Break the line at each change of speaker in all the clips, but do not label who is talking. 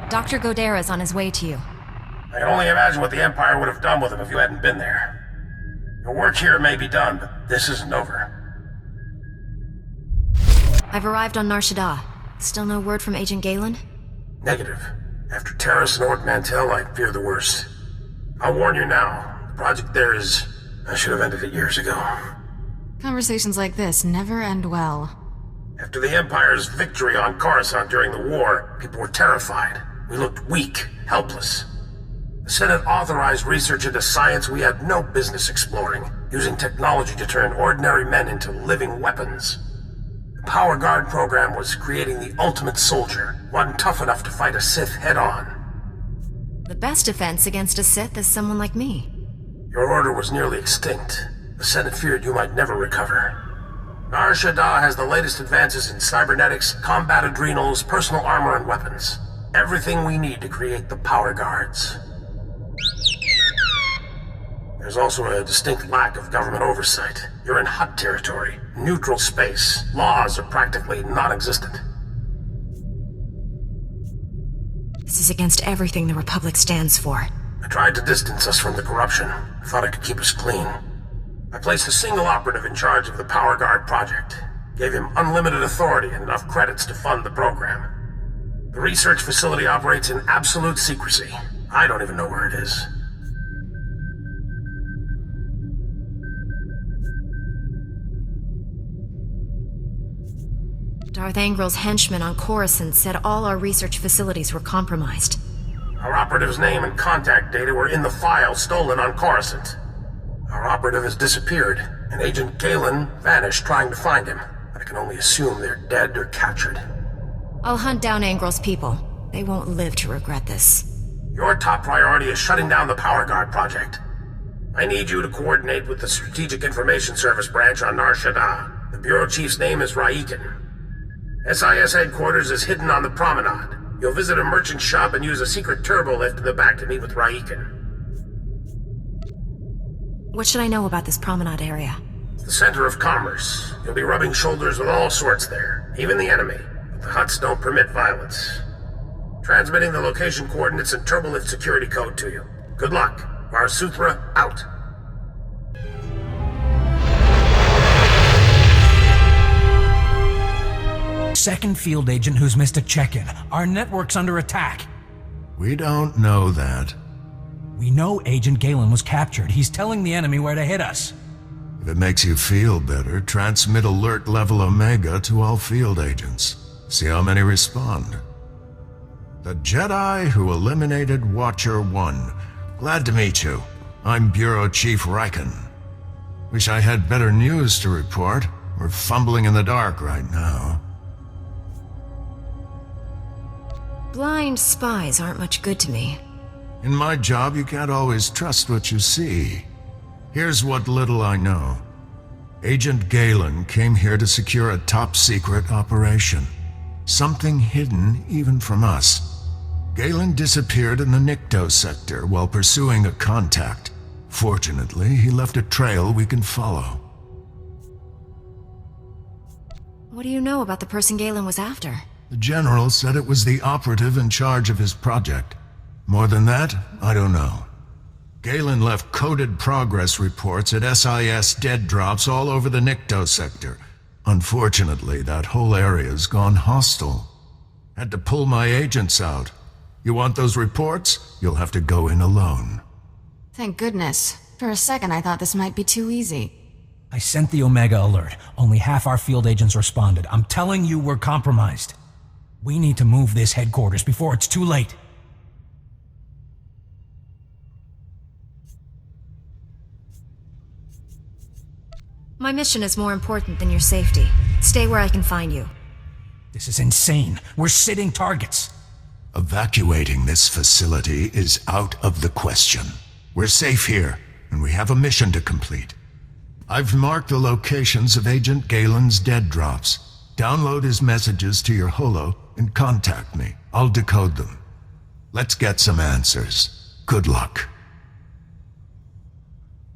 Dr. Godera's on his way to you.
I can only imagine what the Empire would have done with him if you hadn't been there. Your work here may be done, but this isn't over.
I've arrived on Nar Shaddaa. Still no word from Agent Galen?
Negative. After Terrace and Ord Mantell, I fear the worst. I'll warn you now. The project there is... I should have ended it years ago.
Conversations like this never end well.
After the Empire's victory on Coruscant during the war, people were terrified. We looked weak, helpless. The Senate authorized research into science we had no business exploring, using technology to turn ordinary men into living weapons. The Power Guard program was creating the ultimate soldier, one tough enough to fight a Sith head-on.
The best defense against a Sith is someone like me.
Your order was nearly extinct. The Senate feared you might never recover. Nar Shaddaa has the latest advances in cybernetics, combat adrenals, personal armor, and weapons. Everything we need to create the Power Guards. There's also a distinct lack of government oversight. You're in hot territory, neutral space. Laws are practically non-existent.
This is against everything the Republic stands for.
I tried to distance us from the corruption. I thought I could keep us clean. I placed a single operative in charge of the Power Guard project. Gave him unlimited authority and enough credits to fund the program. The research facility operates in absolute secrecy. I don't even know where it is.
Darth Angril's henchmen on Coruscant said all our research facilities were compromised.
Our operative's name and contact data were in the file stolen on Coruscant. Our operative has disappeared, and Agent Galen vanished trying to find him. I can only assume they're dead or captured.
I'll hunt down Angril's people. They won't live to regret this.
Your top priority is shutting down the Power Guard project. I need you to coordinate with the Strategic Information Service branch on Nar Shaddaa. The Bureau Chief's name is Raiken. SIS headquarters is hidden on the promenade. You'll visit a merchant shop and use a secret turbo lift in the back to meet with Raiken.
What should I know about this promenade area?
It's the center of commerce. You'll be rubbing shoulders with all sorts there, even the enemy. But the Hutts don't permit violence. Transmitting the location coordinates and turbolift security code to you. Good luck. SUTHRA out.
Second field agent who's missed a check-in. Our network's under attack.
We don't know that.
We know Agent Galen was captured. He's telling the enemy where to hit us.
If it makes you feel better, transmit alert level Omega to all field agents. See how many respond. The Jedi who eliminated Watcher 1. Glad to meet you. I'm Bureau Chief Raiken. Wish I had better news to report. We're fumbling in the dark right now.
Blind spies aren't much good to me.
In my job, you can't always trust what you see. Here's what little I know. Agent Galen came here to secure a top-secret operation. Something hidden even from us. Galen disappeared in the Nikto sector while pursuing a contact. Fortunately, he left a trail we can follow.
What do you know about the person Galen was after?
The General said it was the operative in charge of his project. More than that, I don't know. Galen left coded progress reports at SIS dead drops all over the Nikto sector. Unfortunately, that whole area's gone hostile. Had to pull my agents out. You want those reports? You'll have to go in alone.
Thank goodness. For a second I thought this might be too easy.
I sent the Omega alert. Only half our field agents responded. I'm telling you we're compromised. We need to move this headquarters before it's too late.
My mission is more important than your safety. Stay where I can find you.
This is insane. We're sitting targets.
Evacuating this facility is out of the question. We're safe here, and we have a mission to complete. I've marked the locations of Agent Galen's dead drops. Download his messages to your holo and contact me. I'll decode them. Let's get some answers. Good luck.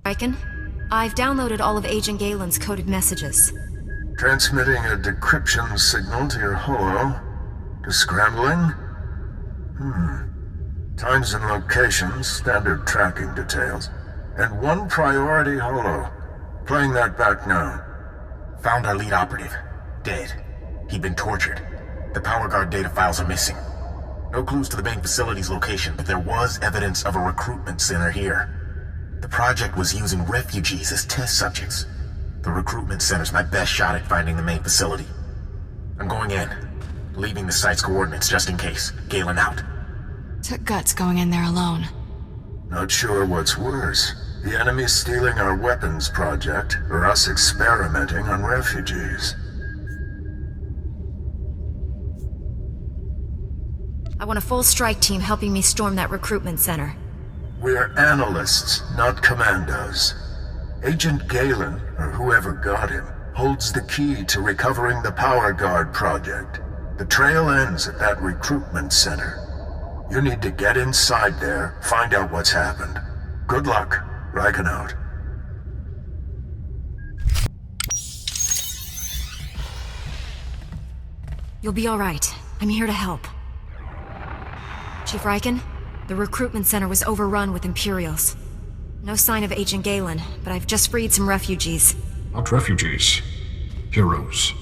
Raiken, I've downloaded all of Agent Galen's coded messages.
Transmitting a decryption signal to your holo. To scrambling? Times and locations, standard tracking details, and one priority holo. Playing that back now.
Found our lead operative. Dead. He'd been tortured. The power guard data files are missing. No clues to the main facility's location, but there was evidence of a recruitment center here. The project was using refugees as test subjects. The recruitment center's my best shot at finding the main facility. I'm going in, leaving the site's coordinates just in case. Galen out.
Took guts going in there alone.
Not sure what's worse. The enemy stealing our weapons project, or us experimenting on refugees.
I want a full strike team helping me storm that recruitment center.
We're analysts, not commandos. Agent Galen, or whoever got him, holds the key to recovering the Power Guard project. The trail ends at that recruitment center. You need to get inside there, find out what's happened. Good luck. Riken out.
You'll be all right. I'm here to help. Chief Riken, the recruitment center was overrun with Imperials. No sign of Agent Galen, but I've just freed some refugees.
Not refugees. Heroes.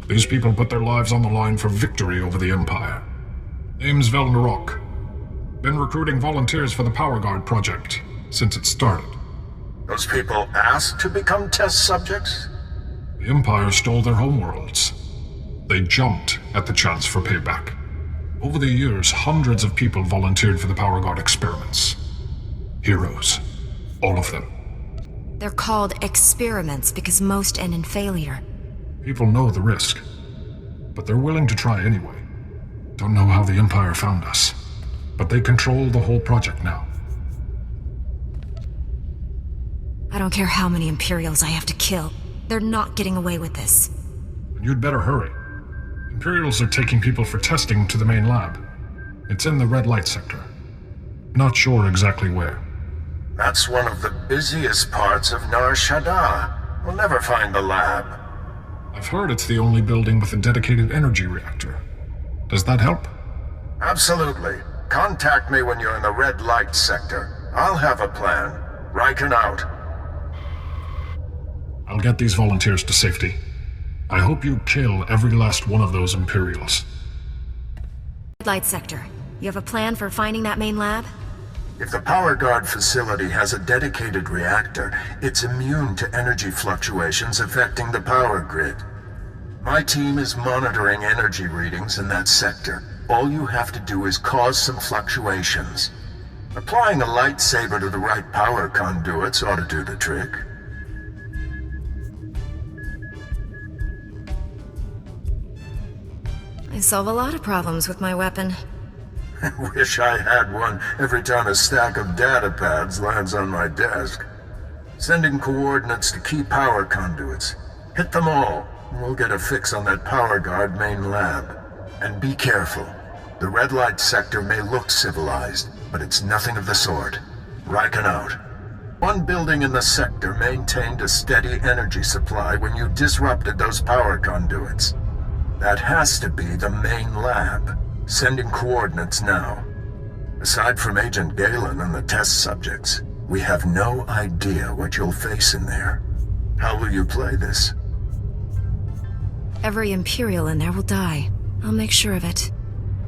These people put their lives on the line for victory over the Empire. Name's Velnarok. Been recruiting volunteers for the Power Guard project since it started.
Those people asked to become test subjects?
The Empire stole their homeworlds. They jumped at the chance for payback. Over the years, hundreds of people volunteered for the Power Guard experiments. Heroes. All of them.
They're called experiments because most end in failure.
People know the risk, but they're willing to try anyway. Don't know how the Empire found us, but they control the whole project now.
I don't care how many Imperials I have to kill. They're not getting away with this.
You'd better hurry. Imperials are taking people for testing to the main lab. It's in the red light sector. Not sure exactly where.
That's one of the busiest parts of Nar Shaddaa. We'll never find the lab.
I've heard it's the only building with a dedicated energy reactor. Does that help?
Absolutely. Contact me when you're in the red light sector. I'll have a plan. Riken out.
I'll get these volunteers to safety. I hope you kill every last one of those Imperials.
Red light sector. You have a plan for finding that main lab?
If the Power Guard facility has a dedicated reactor, it's immune to energy fluctuations affecting the power grid. My team is monitoring energy readings in that sector. All you have to do is cause some fluctuations. Applying a lightsaber to the right power conduits ought to do the trick.
I solve a lot of problems with my weapon.
Wish I had one every time a stack of data pads lands on my desk. Sending coordinates to key power conduits. Hit them all, and we'll get a fix on that Power Guard main lab. And be careful. The red light sector may look civilized, but it's nothing of the sort. Riken out. One building in the sector maintained a steady energy supply when you disrupted those power conduits. That has to be the main lab. Sending coordinates now. Aside from Agent Galen and the test subjects, we have no idea what you'll face in there. How will you play this?
Every Imperial in there will die. I'll make sure of it.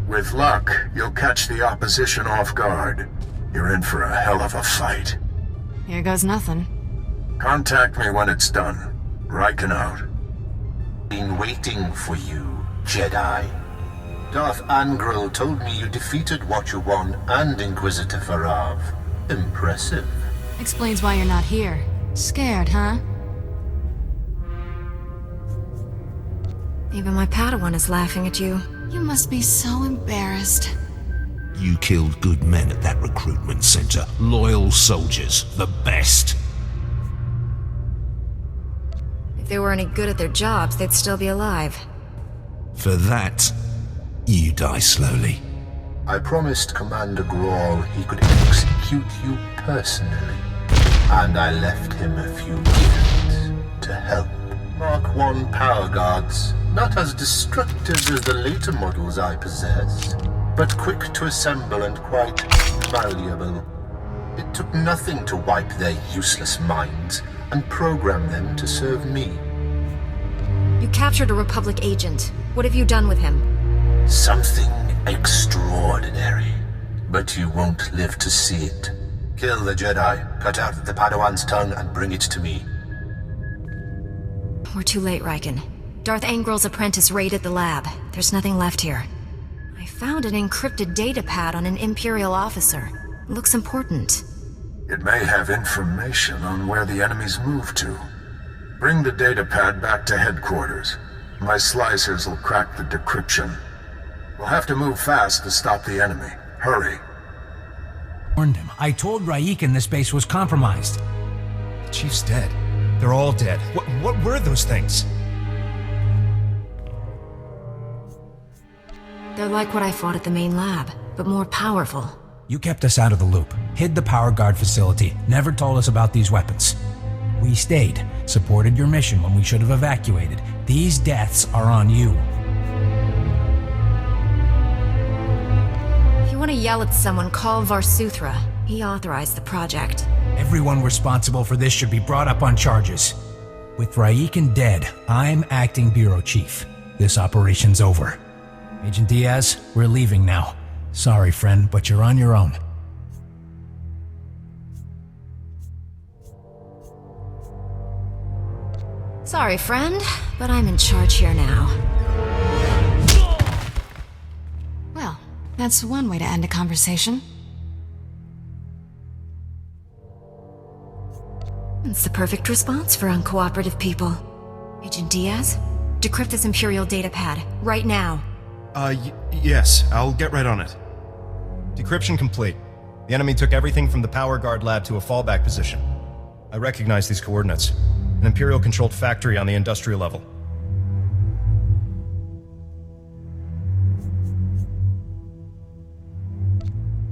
With luck, you'll catch the opposition off guard. You're in for a hell of a fight.
Here goes nothing.
Contact me when it's done. Riken out.
Been waiting for you, Jedi. Darth Angral told me you defeated Watcher 1 and Inquisitor Farav. Impressive.
Explains why you're not here. Scared, huh?
Even my Padawan is laughing at you.
You must be so embarrassed.
You killed good men at that recruitment center. Loyal soldiers. The best.
If they were any good at their jobs, they'd still be alive.
For that, you die slowly.
I promised Commander Grawl he could execute you personally. And I left him a few gifts to help. Mark 1 power guards, not as destructive as the later models I possess. but quick to assemble and quite malleable. It took nothing to wipe their useless minds and program them to serve me.
You captured a Republic agent. What have you done with him?
Something extraordinary, but you won't live to see it. Kill the Jedi, cut out the Padawan's tongue, and bring it to me.
We're too late, Riken. Darth Angrel's apprentice raided the lab. There's nothing left here. I found an encrypted data pad on an Imperial officer. Looks important.
It may have information on where the enemies moved to. Bring the data pad back to headquarters. My slicers will crack the decryption. We'll have to move fast to stop the enemy. Hurry.
Warned him. I told Raiken this base was compromised.
The Chief's dead. They're all dead. What were those things?
They're like what I fought at the main lab, but more powerful.
You kept us out of the loop, hid the power guard facility, never told us about these weapons. We stayed, supported your mission when we should have evacuated. These deaths are on you.
If you want to yell at someone, call SUTHRA. He authorized the project.
Everyone responsible for this should be brought up on charges. With Raiken dead, I'm acting bureau chief. This operation's over. Agent Diaz, we're leaving now. Sorry, friend, but you're on your own.
Sorry, friend, but I'm in charge here now.
Well, that's one way to end a conversation.
It's the perfect response for uncooperative people. Agent Diaz, decrypt this Imperial data pad, right now.
Yes, I'll get right on it. Decryption complete. The enemy took everything from the power guard lab to a fallback position. I recognize these coordinates. An Imperial-controlled factory on the industrial level.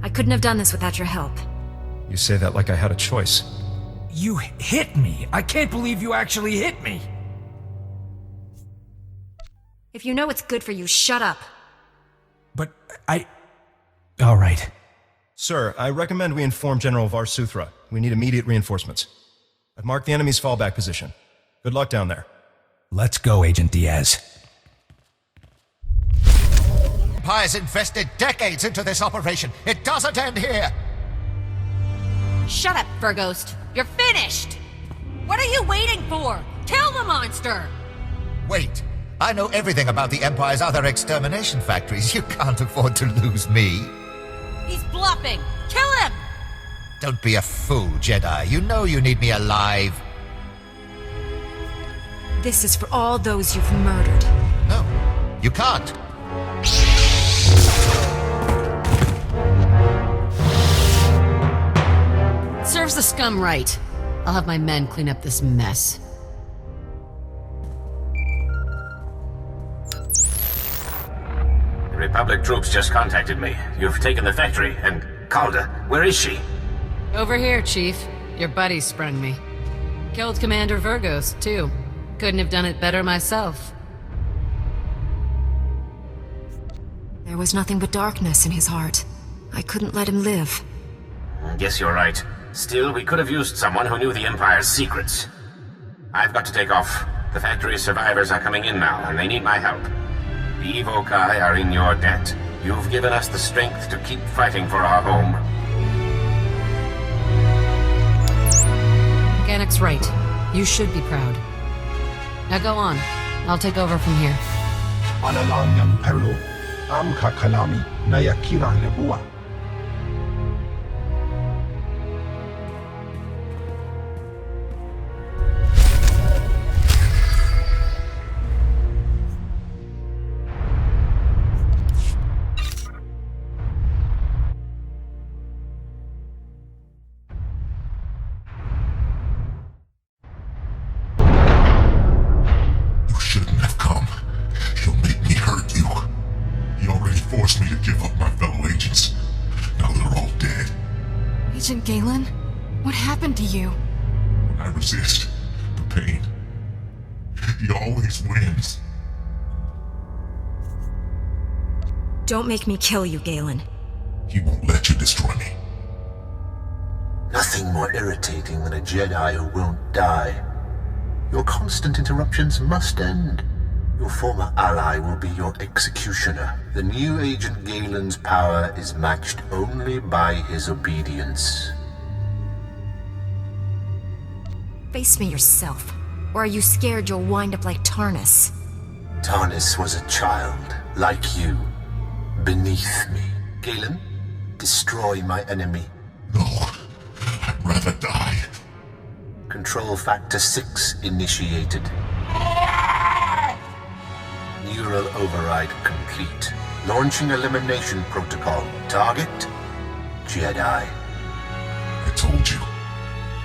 I couldn't have done this without your help.
You say that like I had a choice.
You hit me! I can't believe you actually hit me!
If you know what's good for you, shut up.
But all right.
Sir, I recommend we inform General SUTHRA. We need immediate reinforcements. I've marked the enemy's fallback position. Good luck down there.
Let's go, Agent Diaz.
Empire's invested decades into this operation. It doesn't end here!
Shut up, Verghost. You're finished! What are you waiting for? Kill the monster!
Wait. I know everything about the Empire's other extermination factories. You can't afford to lose me.
He's bluffing! Kill him!
Don't be a fool, Jedi. You know you need me alive.
This is for all those you've murdered.
No, you can't.
Serves the scum right. I'll have my men clean up this mess.
The Republic troops just contacted me. You've taken the factory, and Calder, where is she?
Over here, Chief. Your buddy sprung me. Killed Commander Verghost, too. Couldn't have done it better myself.
There was nothing but darkness in his heart. I couldn't let him live.
Guess you're right. Still, we could have used someone who knew the Empire's secrets. I've got to take off. The factory's survivors are coming in now, and they need my help. The Evokai are in your debt. You've given us the strength to keep fighting for our home.
Gannick's right. You should be proud. Now go on. I'll take over from here.
Analanyang Peru, Amka Kalami, Nayakira Lebua.
Agent Galen? What happened to you?
When I resist the pain, he always wins.
Don't make me kill you, Galen.
He won't let you destroy me.
Nothing more irritating than a Jedi who won't die. Your constant interruptions must end. Your former ally will be your executioner. The new Agent Galen's power is matched only by his obedience.
Face me yourself. Or are you scared you'll wind up like Tarnus?
Tarnus was a child, like you, beneath me. Galen, destroy my enemy.
No, I'd rather die.
Control Factor 6 initiated. Neural override complete. Launching elimination protocol. Target? Jedi.
I told you,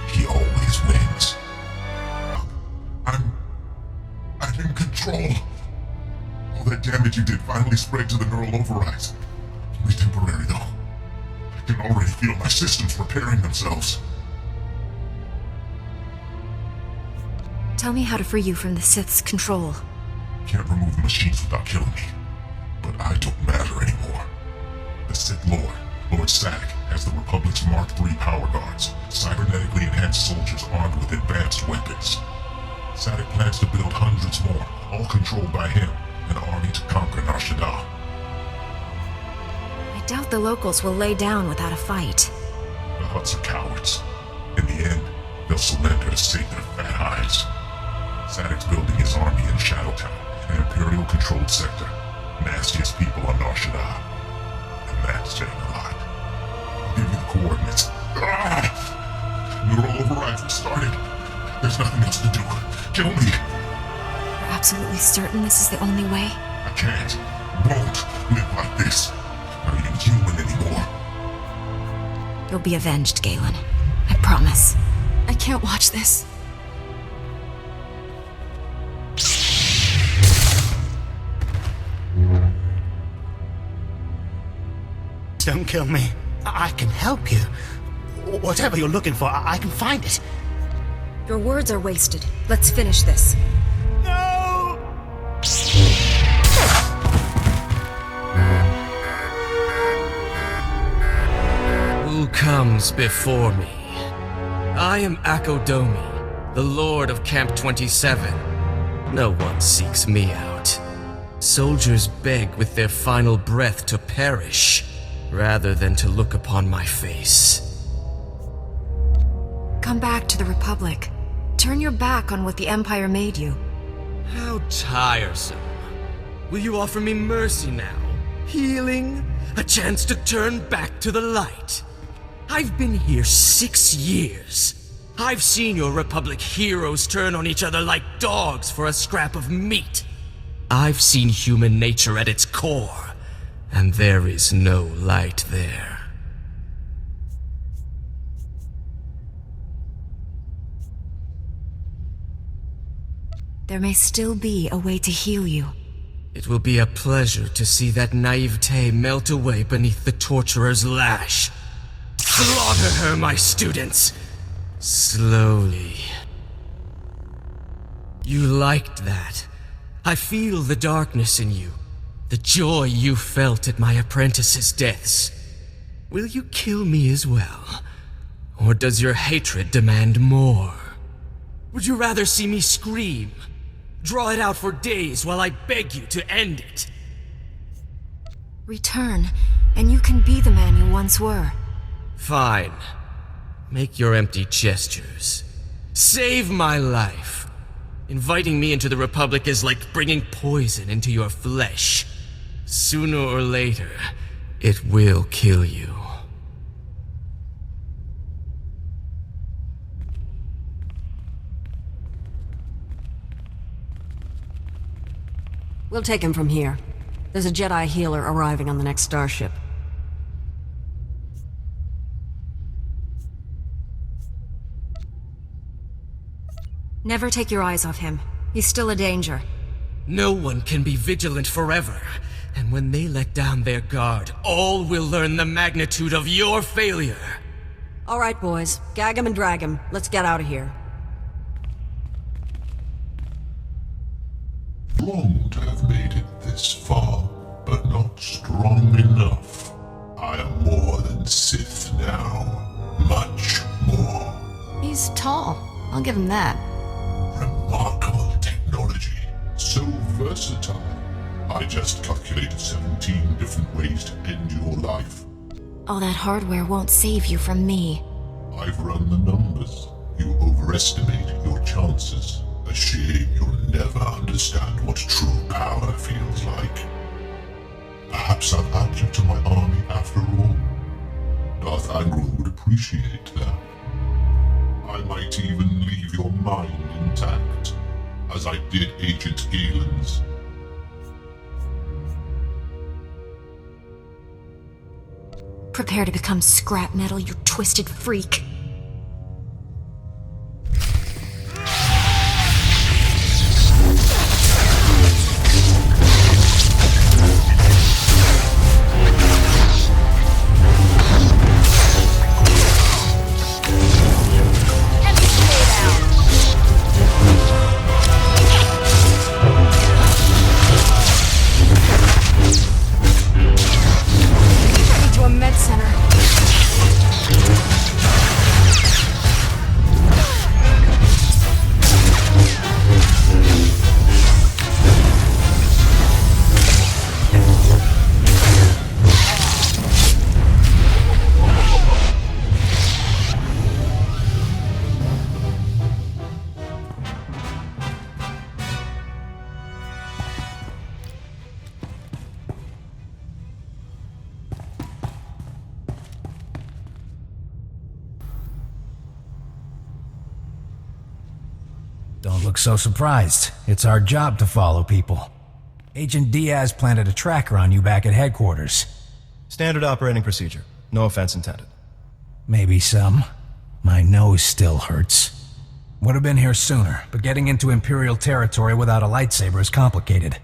he always wins. I'm in control. All that damage you did finally spread to the neural overrides. Only temporary, though. I can already feel my systems repairing themselves.
Tell me how to free you from the Sith's control.
Can't remove the machines without killing me. But I don't matter anymore. The Sith Lord, Lord Sadek, has the Republic's Mark III power guards, cybernetically enhanced soldiers armed with advanced weapons. Sadek plans to build hundreds more, all controlled by him, an army to conquer Nar Shaddaa.
I doubt the locals will lay down without a fight.
The Hutts are cowards. In the end, they'll surrender to save their fat hides. Sadek's building his army in Shadowtown, an Imperial-controlled sector. Nastiest people on Nar Shaddaa. And that's saying a lot. I'll give you the coordinates. Neural overrides were started. There's nothing else to do. Kill me.
You're absolutely certain this is the only way?
I can't, won't live like this. Not even human anymore.
You'll be avenged, Galen. I promise. I can't watch this.
Don't kill me. I can help you. Whatever you're looking for, I can find it.
Your words are wasted. Let's finish this.
No!
Who comes before me? I am Akodomi, the Lord of Camp 27. No one seeks me out. Soldiers beg with their final breath to perish, rather than to look upon my face.
Come back to the Republic. Turn your back on what the Empire made you.
How tiresome. Will you offer me mercy now? Healing? A chance to turn back to the light? I've been here 6 years. I've seen your Republic heroes turn on each other like dogs for a scrap of meat. I've seen human nature at its core, and there is no light there.
There may still be a way to heal you.
It will be a pleasure to see that naivete melt away beneath the torturer's lash. Slaughter her, my students! Slowly. You liked that. I feel the darkness in you. The joy you felt at my apprentices' deaths. Will you kill me as well? Or does your hatred demand more? Would you rather see me scream? Draw it out for days while I beg you to end it?
Return, and you can be the man you once were.
Fine. Make your empty gestures. Save my life. Inviting me into the Republic is like bringing poison into your flesh. Sooner or later, it will kill you.
We'll take him from here. There's a Jedi healer arriving on the next starship.
Never take your eyes off him. He's still a danger.
No one can be vigilant forever. And when they let down their guard, all will learn the magnitude of your failure.
All right, boys. Gag him and drag him. Let's get out of here.
Long to have made it this far, but not strong. strong enough. I am more than Sith now. Much more.
He's tall. I'll give him that.
Remarkable technology. So versatile. I just calculated 17 different ways to end your life.
All that hardware won't save you from me.
I've run the numbers. You overestimate your chances. A shame you'll never understand what true power feels like. Perhaps I'll add you to my army after all. Darth Angral would appreciate that. I might even leave your mind intact, as I did Agent Galen's.
Prepare to become scrap metal, you twisted freak.
Don't look so surprised. It's our job to follow people. Agent Diaz planted a tracker on you back at headquarters.
Standard operating procedure. No offense intended.
Maybe some. My nose still hurts. Would have been here sooner, but getting into Imperial territory without a lightsaber is complicated.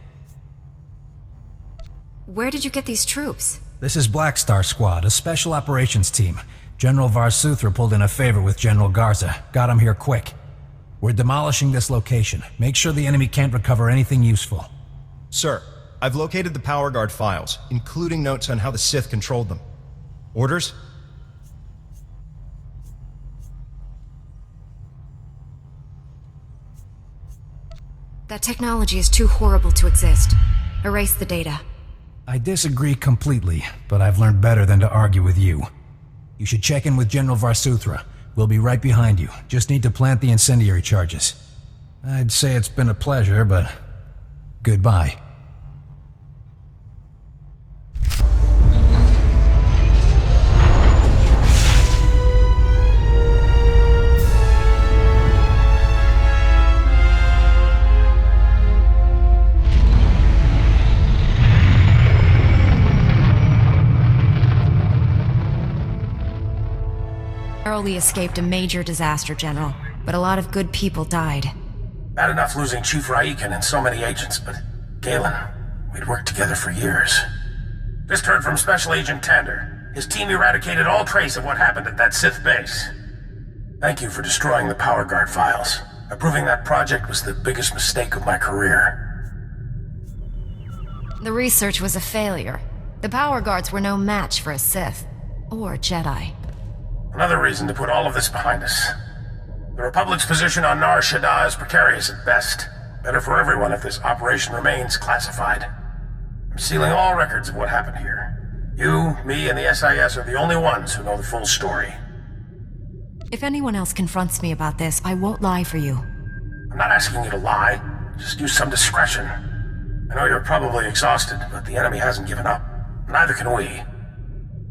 Where did you get these troops?
This is Black Star Squad, a special operations team. General SUTHRA pulled in a favor with General Garza. Got him here quick. We're demolishing this location. Make sure the enemy can't recover anything useful.
Sir, I've located the Power Guard files, including notes on how the Sith controlled them. Orders?
That technology is too horrible to exist. Erase the data.
I disagree completely, but I've learned better than to argue with you. You should check in with General SUTHRA. We'll be right behind you. Just need to plant the incendiary charges. I'd say it's been a pleasure, but goodbye.
Narrowly escaped a major disaster, General, but a lot of good people died.
Bad enough losing Chief Raiken and so many agents, but Galen, we'd worked together for years. Just heard from Special Agent Tander. His team eradicated all trace of what happened at that Sith base. Thank you for destroying the Power Guard files. Approving that project was the biggest mistake of my career.
The research was a failure. The Power Guards were no match for a Sith. Or Jedi.
Another reason to put all of this behind us. The Republic's position on Nar Shaddaa is precarious at best. Better for everyone if this operation remains classified. I'm sealing all records of what happened here. You, me, and the SIS are the only ones who know the full story.
If anyone else confronts me about this, I won't lie for you.
I'm not asking you to lie. Just use some discretion. I know you're probably exhausted, but the enemy hasn't given up. Neither can we.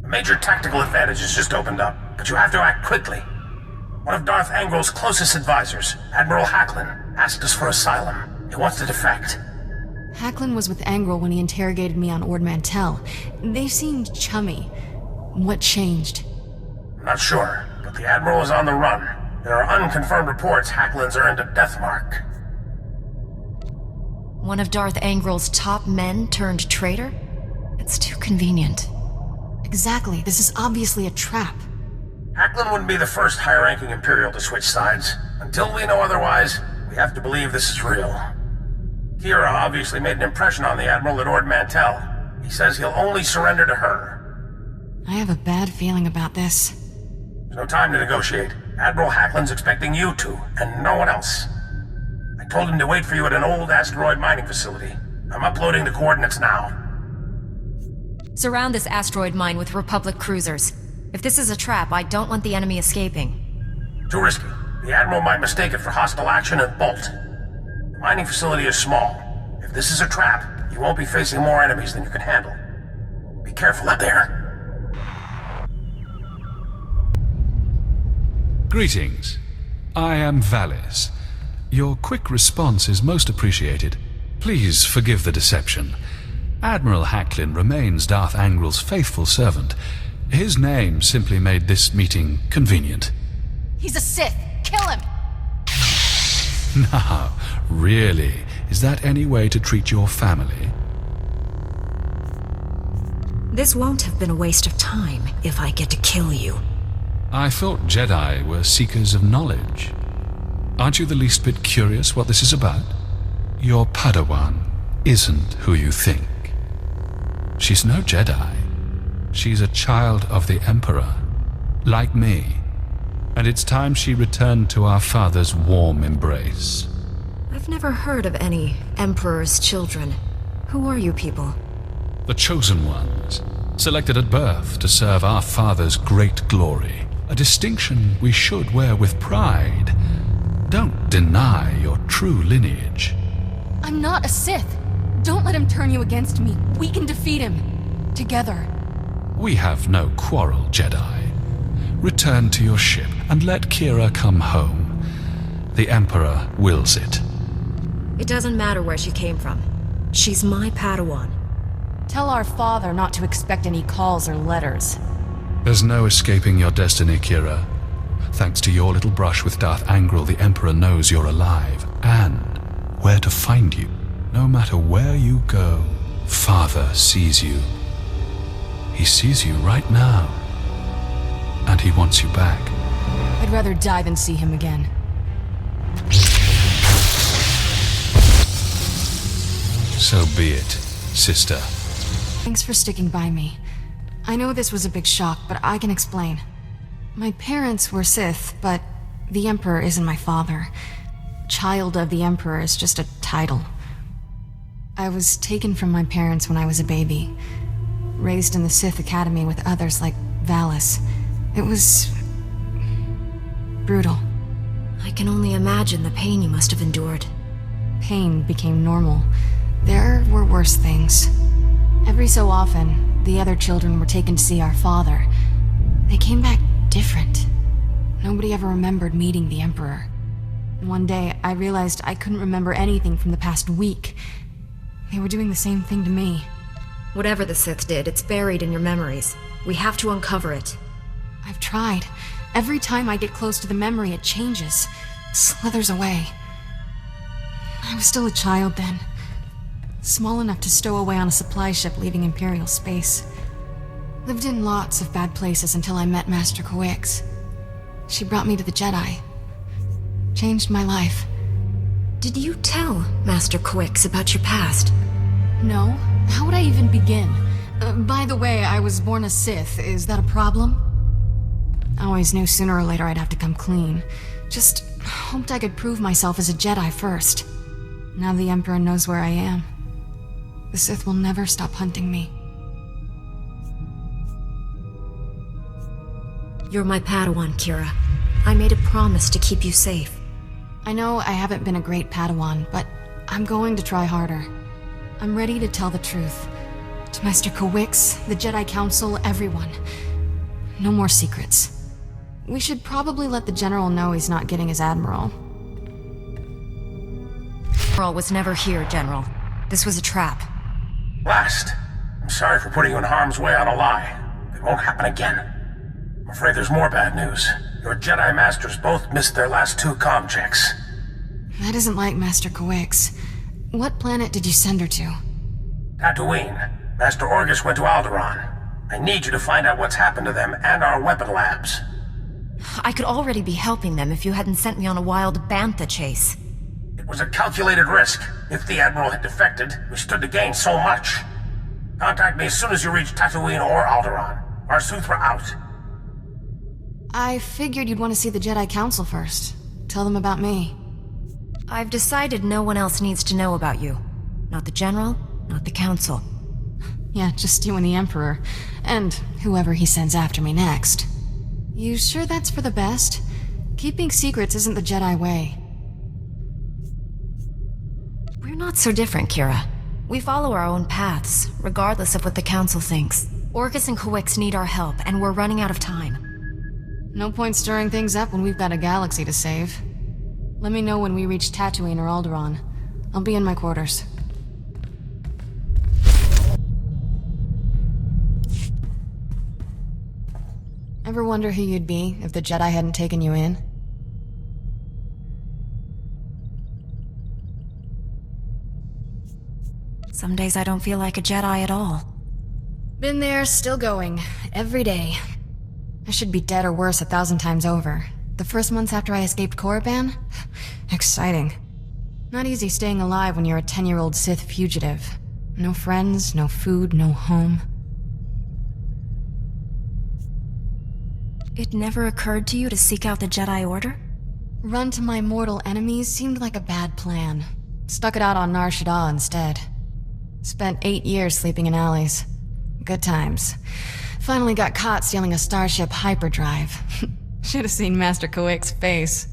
A major tactical advantage has just opened up, but you have to act quickly. One of Darth Angral's closest advisors, Admiral Hacklin, asked us for asylum. He wants to defect.
Hacklin was with Angral when he interrogated me on Ord Mantell. They seemed chummy. What changed?
I'm not sure, but the Admiral is on the run. There are unconfirmed reports Hacklin's earned a death mark.
One of Darth Angral's top men turned traitor? It's too convenient.
Exactly. This is obviously a trap.
Hacklin wouldn't be the first high-ranking Imperial to switch sides. Until we know otherwise, we have to believe this is real. Kira obviously made an impression on the Admiral at Ord Mantell. He says he'll only surrender to her.
I have a bad feeling about this.
There's no time to negotiate. Admiral Hacklin's expecting you two, and no one else. I told him to wait for you at an old asteroid mining facility. I'm uploading the coordinates now.
Surround this asteroid mine with Republic cruisers. If this is a trap, I don't want the enemy escaping.
Too risky. The Admiral might mistake it for hostile action and bolt. The mining facility is small. If this is a trap, you won't be facing more enemies than you can handle. Be careful out there.
Greetings. I am Valis. Your quick response is most appreciated. Please forgive the deception. Admiral Hacklin remains Darth Angrel's faithful servant. His name simply made this meeting convenient.
He's a Sith! Kill him!
Now, really, is that any way to treat your family?
This won't have been a waste of time if I get to kill you.
I thought Jedi were seekers of knowledge. Aren't you the least bit curious what this is about? Your Padawan isn't who you think. She's no Jedi. She's a child of the Emperor, like me. And it's time she returned to our father's warm embrace.
I've never heard of any Emperor's children. Who are you people?
The chosen ones, selected at birth to serve our father's great glory. A distinction we should wear with pride. Don't deny your true lineage.
I'm not a Sith. Don't let him turn you against me. We can defeat him. Together.
We have no quarrel, Jedi. Return to your ship and let Kira come home. The Emperor wills it.
It doesn't matter where she came from. She's my Padawan.
Tell our father not to expect any calls or letters.
There's no escaping your destiny, Kira. Thanks to your little brush with Darth Angrel, the Emperor knows you're alive, and where to find you. No matter where you go, Father sees you. He sees you right now. And he wants you back.
I'd rather die than see him again.
So be it, sister.
Thanks for sticking by me. I know this was a big shock, but I can explain. My parents were Sith, but the Emperor isn't my father. Child of the Emperor is just a title. I was taken from my parents when I was a baby. Raised in the Sith Academy with others like Valis. It was brutal.
I can only imagine the pain you must have endured.
Pain became normal. There were worse things. Every so often, the other children were taken to see our father. They came back different. Nobody ever remembered meeting the Emperor. One day, I realized I couldn't remember anything from the past week. They were doing the same thing to me.
Whatever the Sith did, it's buried in your memories. We have to uncover it.
I've tried. Every time I get close to the memory, it changes. Slithers away. I was still a child then. Small enough to stow away on a supply ship leaving Imperial space. Lived in lots of bad places until I met Master Kawix. She brought me to the Jedi. Changed my life.
Did you tell Master Kawix about your past?
No. How would I even begin? By the way, I was born a Sith. Is that a problem? I always knew sooner or later I'd have to come clean. Just hoped I could prove myself as a Jedi first. Now the Emperor knows where I am. The Sith will never stop hunting me.
You're my Padawan, Kira. I made a promise to keep you safe.
I know I haven't been a great Padawan, but I'm going to try harder. I'm ready to tell the truth. To Master Kawix, the Jedi Council, everyone. No more secrets. We should probably let the General know he's not getting his Admiral.
Admiral was never here, General. This was a trap.
Last. I'm sorry for putting you in harm's way on a lie. It won't happen again. I'm afraid there's more bad news. Your Jedi Masters both missed their last 2 comm checks.
That isn't like Master Kawix. What planet did you send her to?
Tatooine. Master Orgus went to Alderaan. I need you to find out what's happened to them and our weapon labs.
I could already be helping them if you hadn't sent me on a wild bantha chase.
It was a calculated risk. If the Admiral had defected, we stood to gain so much. Contact me as soon as you reach Tatooine or Alderaan. Our SUTHRA out.
I figured you'd want to see the Jedi Council first. Tell them about me.
I've decided no one else needs to know about you. Not the General, not the Council.
Yeah, just you and the Emperor. And whoever he sends after me next. You sure that's for the best? Keeping secrets isn't the Jedi way.
We're not so different, Kira. We follow our own paths, regardless of what the Council thinks. Orcus and Kawix need our help, and we're running out of time.
No point stirring things up when we've got a galaxy to save. Let me know when we reach Tatooine or Alderaan. I'll be in my quarters. Ever wonder who you'd be if the Jedi hadn't taken you in?
Some days I don't feel like a Jedi at all.
Been there, still going. Every day. I should be dead or worse 1,000 times over. The first months after I escaped Korriban? Exciting. Not easy staying alive when you're a 10-year-old Sith fugitive. No friends, no food, no home.
It never occurred to you to seek out the Jedi Order?
Run to my mortal enemies seemed like a bad plan. Stuck it out on Nar Shaddaa instead. Spent 8 years sleeping in alleys. Good times. Finally got caught stealing a starship hyperdrive. Should have seen Master Kawix's face.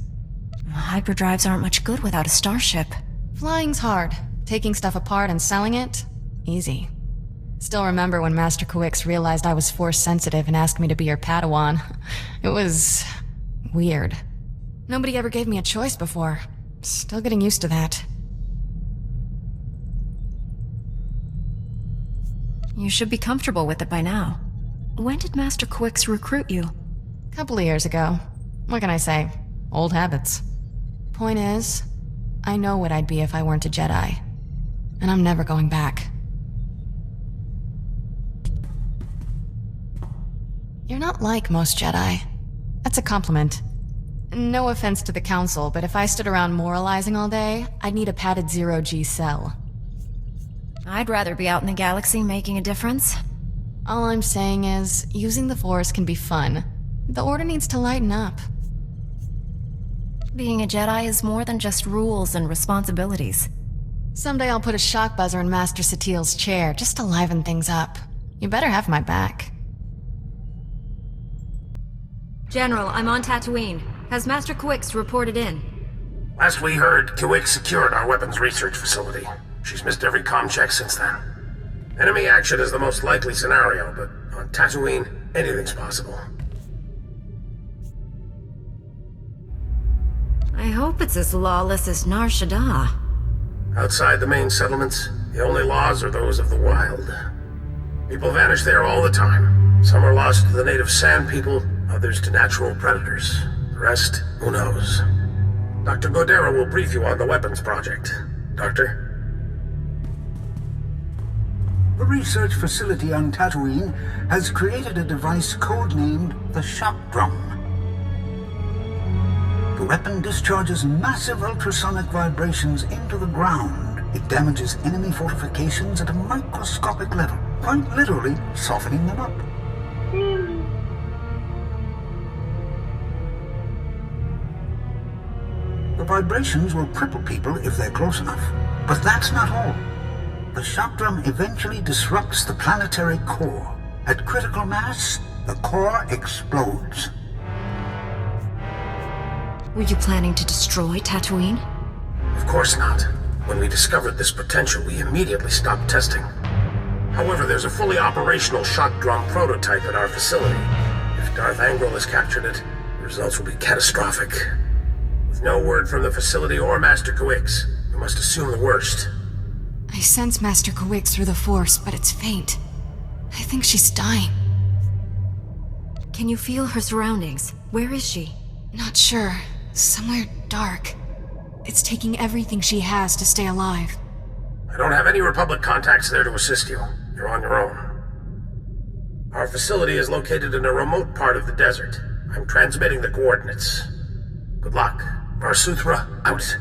Hyperdrives aren't much good without a starship.
Flying's hard. Taking stuff apart and selling it? Easy. Still remember when Master Kawix realized I was Force-sensitive and asked me to be her Padawan. It was... weird. Nobody ever gave me a choice before. Still getting used to that.
You should be comfortable with it by now. When did Master Kawix recruit you?
Couple of years ago. What can I say? Old habits. Point is, I know what I'd be if I weren't a Jedi. And I'm never going back. You're not like most Jedi. That's a compliment. No offense to the Council, but if I stood around moralizing all day, I'd need a padded zero-G cell.
I'd rather be out in the galaxy making a difference.
All I'm saying is, using the Force can be fun. The Order needs to lighten up.
Being a Jedi is more than just rules and responsibilities.
Someday I'll put a shock buzzer in Master Satil's chair just to liven things up. You better have my back.
General, I'm on Tatooine. Has Master Kawix reported in?
Last we heard, Kawix secured our weapons research facility. She's missed every comm check since then. Enemy action is the most likely scenario, but on Tatooine, anything's possible.
I hope it's as lawless as Nar Shaddaa.
Outside the main settlements, the only laws are those of the wild. People vanish there all the time. Some are lost to the native sand people, others to natural predators. The rest, who knows? Dr. Godera will brief you on the weapons project. Doctor?
The research facility on Tatooine has created a device codenamed the Shock Drum. The weapon discharges massive ultrasonic vibrations into the ground. It damages enemy fortifications at a microscopic level, quite literally softening them up. The vibrations will cripple people if they're close enough. But that's not all. The shock drum eventually disrupts the planetary core. At critical mass, the core explodes.
Were you planning to destroy Tatooine?
Of course not. When we discovered this potential, we immediately stopped testing. However, there's a fully operational shock drum prototype at our facility. If Darth Angral has captured it, the results will be catastrophic. With no word from the facility or Master Kawix, we must assume the worst.
I sense Master Kawix through the Force, but it's faint. I think she's dying.
Can you feel her surroundings? Where is she?
Not sure. Somewhere dark. It's taking everything she has to stay alive.
I don't have any Republic contacts there to assist you. You're on your own. Our facility is located in a remote part of the desert. I'm transmitting the coordinates. Good luck. Our SUTHRA out.